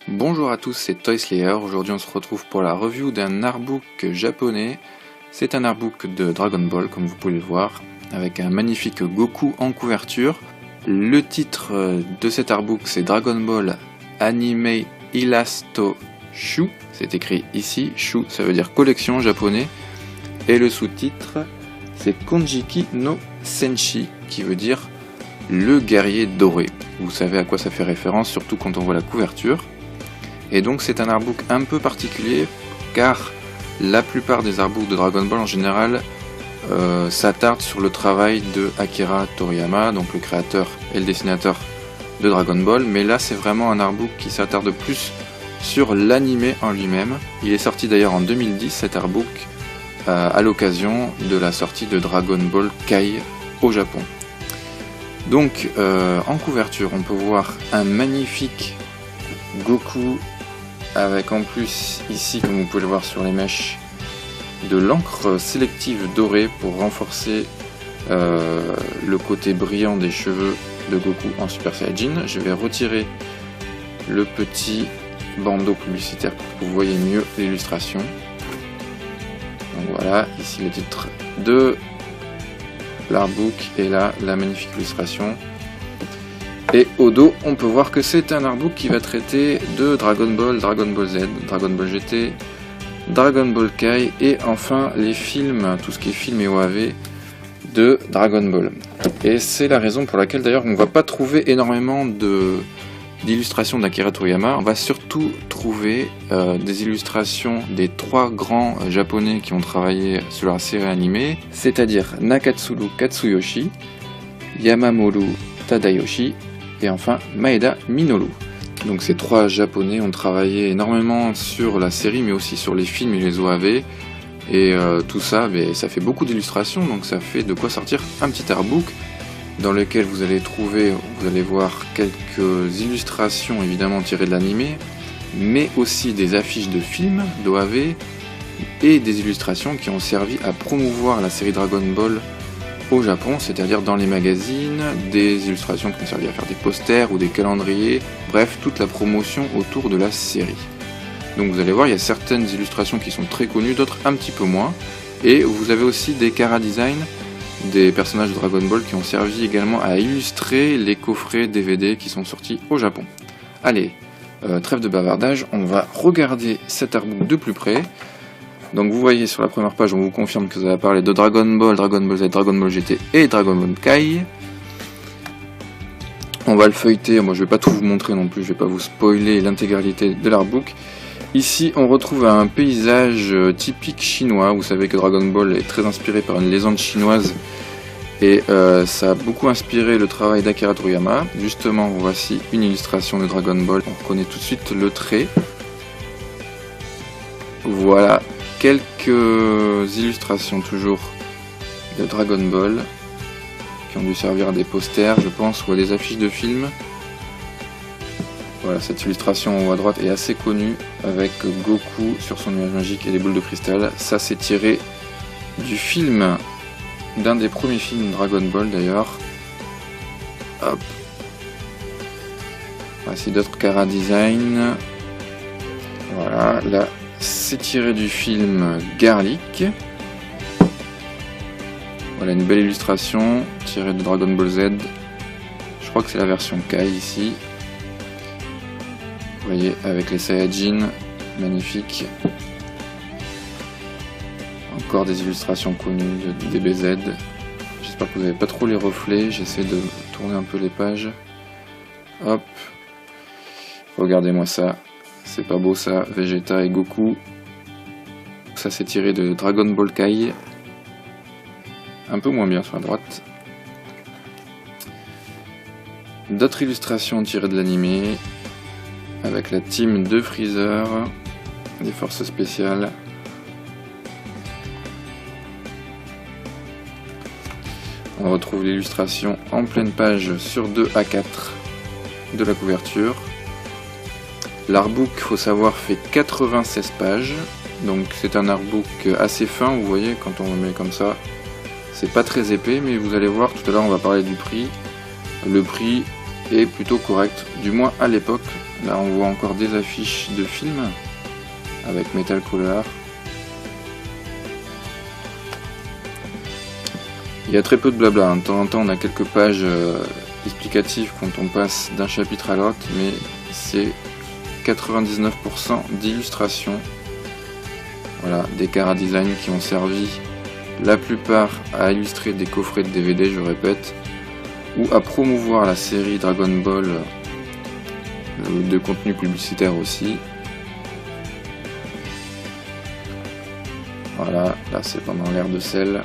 Bonjour à tous, c'est Toy Slayer. Aujourd'hui on se retrouve pour la review d'un artbook japonais. C'est un artbook de Dragon Ball, comme vous pouvez le voir, avec un magnifique Goku en couverture. Le titre de cet artbook c'est Dragon Ball Anime Ilasto Shu. C'est écrit ici, Shu ça veut dire collection japonais. Et le sous-titre c'est Konjiki no Senshi, qui veut dire le guerrier doré. Vous savez à quoi ça fait référence, surtout quand on voit la couverture. Et donc c'est un artbook un peu particulier, car la plupart des artbooks de Dragon Ball en général s'attardent sur le travail de Akira Toriyama, donc le créateur et le dessinateur de Dragon Ball. Mais là c'est vraiment un artbook qui s'attarde plus sur l'anime en lui-même. Il est sorti d'ailleurs en 2010 cet artbook, à l'occasion de la sortie de Dragon Ball Kai au Japon. Donc en couverture on peut voir un magnifique Goku avec en plus ici, comme vous pouvez le voir sur les mèches, de l'encre sélective dorée pour renforcer le côté brillant des cheveux de Goku en Super Saiyajin. Je vais retirer le petit bandeau publicitaire pour que vous voyez mieux l'illustration. Donc voilà, ici le titre de l'artbook et là la magnifique illustration. Et au dos, on peut voir que c'est un artbook qui va traiter de Dragon Ball, Dragon Ball Z, Dragon Ball GT, Dragon Ball Kai et enfin les films, tout ce qui est film et OAV de Dragon Ball. Et c'est la raison pour laquelle d'ailleurs on ne va pas trouver énormément d'illustrations d'Akira Toriyama. On va surtout trouver des illustrations des trois grands japonais qui ont travaillé sur la série animée, c'est-à-dire Nakatsuru Katsuyoshi, Yamamoru Tadayoshi et enfin Maeda Minoru. Donc ces trois japonais ont travaillé énormément sur la série mais aussi sur les films et les OAV et tout ça, ça fait beaucoup d'illustrations, donc ça fait de quoi sortir un petit artbook dans lequel vous allez voir quelques illustrations évidemment tirées de l'animé, mais aussi des affiches de films, d'OAV et des illustrations qui ont servi à promouvoir la série Dragon Ball au Japon, c'est-à-dire dans les magazines, des illustrations qui ont servi à faire des posters ou des calendriers, bref, toute la promotion autour de la série. Donc vous allez voir, il y a certaines illustrations qui sont très connues, d'autres un petit peu moins, et vous avez aussi des chara design des personnages de Dragon Ball qui ont servi également à illustrer les coffrets DVD qui sont sortis au Japon. Allez, trêve de bavardage, on va regarder cet artbook de plus près. Donc vous voyez sur la première page, on vous confirme que ça va parler de Dragon Ball, Dragon Ball Z, Dragon Ball GT et Dragon Ball Kai. On va le feuilleter, moi je vais pas tout vous montrer non plus, je vais pas vous spoiler l'intégralité de l'artbook. Ici on retrouve un paysage typique chinois, vous savez que Dragon Ball est très inspiré par une légende chinoise et ça a beaucoup inspiré le travail d'Akira Toriyama. Justement voici une illustration de Dragon Ball, on reconnaît tout de suite le trait. Voilà. Quelques illustrations toujours de Dragon Ball qui ont dû servir à des posters, je pense, ou à des affiches de films. Voilà, cette illustration en haut à droite est assez connue avec Goku sur son nuage magique et les boules de cristal. Ça, c'est tiré du film, d'un des premiers films Dragon Ball d'ailleurs. Hop. Voici d'autres chara design. Voilà, là. C'est tiré du film Garlic. Voilà une belle illustration tirée de Dragon Ball Z. Je crois que c'est la version Kai ici. Vous voyez avec les Saiyajin, magnifique. Encore des illustrations connues de DBZ. J'espère que vous n'avez pas trop les reflets. J'essaie de tourner un peu les pages. Hop. Regardez-moi ça. C'est pas beau ça, Vegeta et Goku. Ça c'est tiré de Dragon Ball Kai. Un peu moins bien sur la droite. D'autres illustrations tirées de l'animé. Avec la team de Freezer. Des forces spéciales. On retrouve l'illustration en pleine page sur 2 A4 de la couverture. L'artbook, il faut savoir, fait 96 pages, donc c'est un artbook assez fin, vous voyez, quand on le met comme ça, c'est pas très épais, mais vous allez voir, tout à l'heure on va parler du prix. Le prix est plutôt correct, du moins à l'époque, Là on voit encore des affiches de films avec Metal Color. Il y a très peu de blabla, de temps en temps on a quelques pages explicatives quand on passe d'un chapitre à l'autre, mais c'est 99% d'illustrations. Voilà, des chara-design qui ont servi la plupart à illustrer des coffrets de DVD, je répète, ou à promouvoir la série Dragon Ball de contenu publicitaire aussi. Voilà, là c'est pendant l'ère de sel.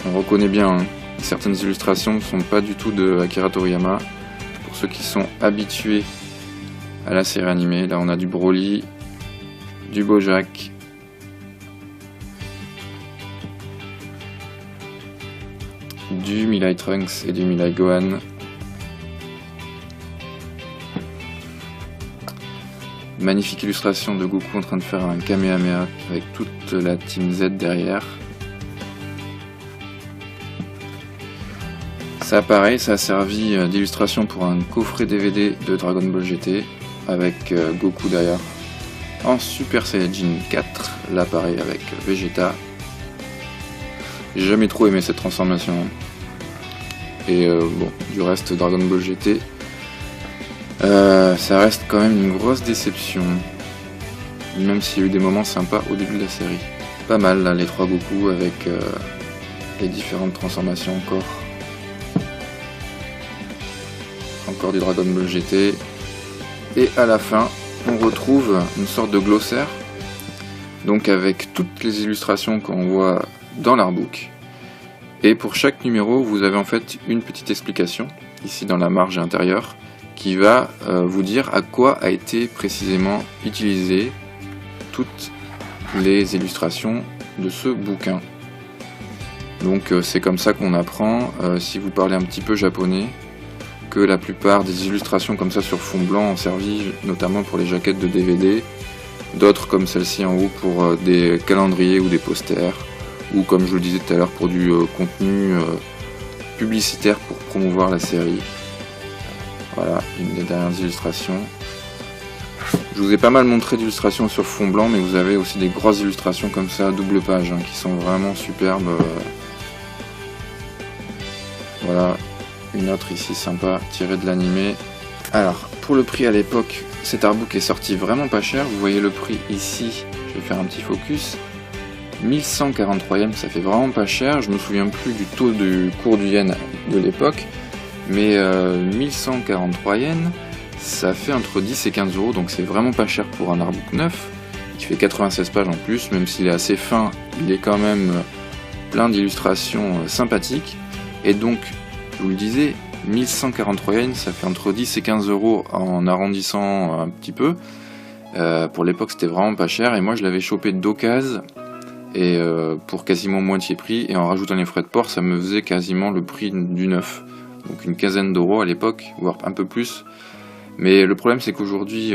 On reconnaît bien, hein. Certaines illustrations ne sont pas du tout de Akira Toriyama. Pour ceux qui sont habitués à la série animée, là on a du Broly, du Bojack, du Milai Trunks et du Milai Gohan. Magnifique illustration de Goku en train de faire un Kamehameha avec toute la team Z derrière. Ça pareil, ça a servi d'illustration pour un coffret DVD de Dragon Ball GT avec Goku derrière en Super Saiyajin 4, là pareil avec Vegeta. J'ai jamais trop aimé cette transformation. Et bon, du reste Dragon Ball GT, ça reste quand même une grosse déception. Même s'il y a eu des moments sympas au début de la série. Pas mal là, les 3 Goku avec les différentes transformations encore. Encore du Dragon Ball GT. Et à la fin, on retrouve une sorte de glossaire. Donc avec toutes les illustrations qu'on voit dans l'artbook. Et pour chaque numéro, vous avez en fait une petite explication, ici dans la marge intérieure, qui va vous dire à quoi a été précisément utilisé toutes les illustrations de ce bouquin. Donc c'est comme ça qu'on apprend, si vous parlez un petit peu japonais, que la plupart des illustrations comme ça sur fond blanc ont servi notamment pour les jaquettes de DVD, d'autres comme celle-ci en haut pour des calendriers ou des posters, ou comme je vous le disais tout à l'heure pour du contenu publicitaire pour promouvoir la série. Voilà, une des dernières illustrations. Je vous ai pas mal montré d'illustrations sur fond blanc, mais vous avez aussi des grosses illustrations comme ça, double page, qui sont vraiment superbes. Voilà, une autre ici sympa, tirée de l'animé. Alors, pour le prix à l'époque, cet artbook est sorti vraiment pas cher. Vous voyez le prix ici, je vais faire un petit focus. 1143 yens, ça fait vraiment pas cher. Je me souviens plus du taux du cours du yen de l'époque, mais 1143 yens, ça fait entre 10 et 15 euros, donc c'est vraiment pas cher pour un artbook neuf, qui fait 96 pages en plus, même s'il est assez fin, il est quand même plein d'illustrations sympathiques, et donc, je vous le disais, 1143 yens, ça fait entre 10 et 15 euros en arrondissant un petit peu. Pour l'époque, c'était vraiment pas cher, et moi je l'avais chopé d'occasion, et pour quasiment moitié prix, et en rajoutant les frais de port, ça me faisait quasiment le prix du neuf. Donc une quinzaine d'euros à l'époque, voire un peu plus. Mais le problème c'est qu'aujourd'hui,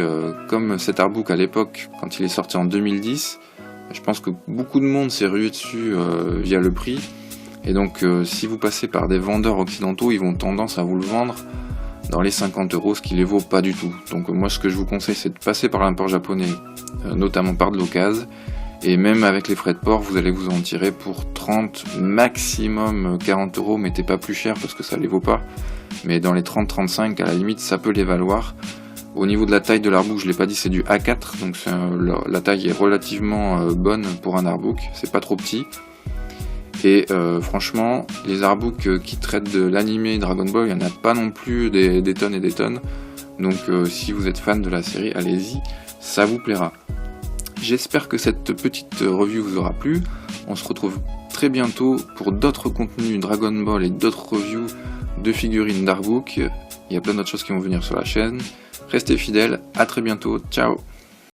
comme cet artbook à l'époque, quand il est sorti en 2010, je pense que beaucoup de monde s'est rué dessus via le prix. Et donc si vous passez par des vendeurs occidentaux, ils vont tendance à vous le vendre dans les 50 euros, ce qui les vaut pas du tout. Donc moi ce que je vous conseille, c'est de passer par l'import japonais, notamment par de l'occasion. Et même avec les frais de port, vous allez vous en tirer pour 30, maximum 40 euros, mais t'es pas plus cher parce que ça les vaut pas. Mais dans les 30-35, à la limite, ça peut les valoir. Au niveau de la taille de l'artbook, je l'ai pas dit, c'est du A4, donc la taille est relativement bonne pour un artbook, c'est pas trop petit. Et franchement, les artbooks qui traitent de l'animé Dragon Ball, il n'y en a pas non plus des tonnes et des tonnes. Donc si vous êtes fan de la série, allez-y, ça vous plaira. J'espère que cette petite review vous aura plu. On se retrouve très bientôt pour d'autres contenus Dragon Ball et d'autres reviews de figurines d'artbook. Il y a plein d'autres choses qui vont venir sur la chaîne. Restez fidèles, à très bientôt, ciao!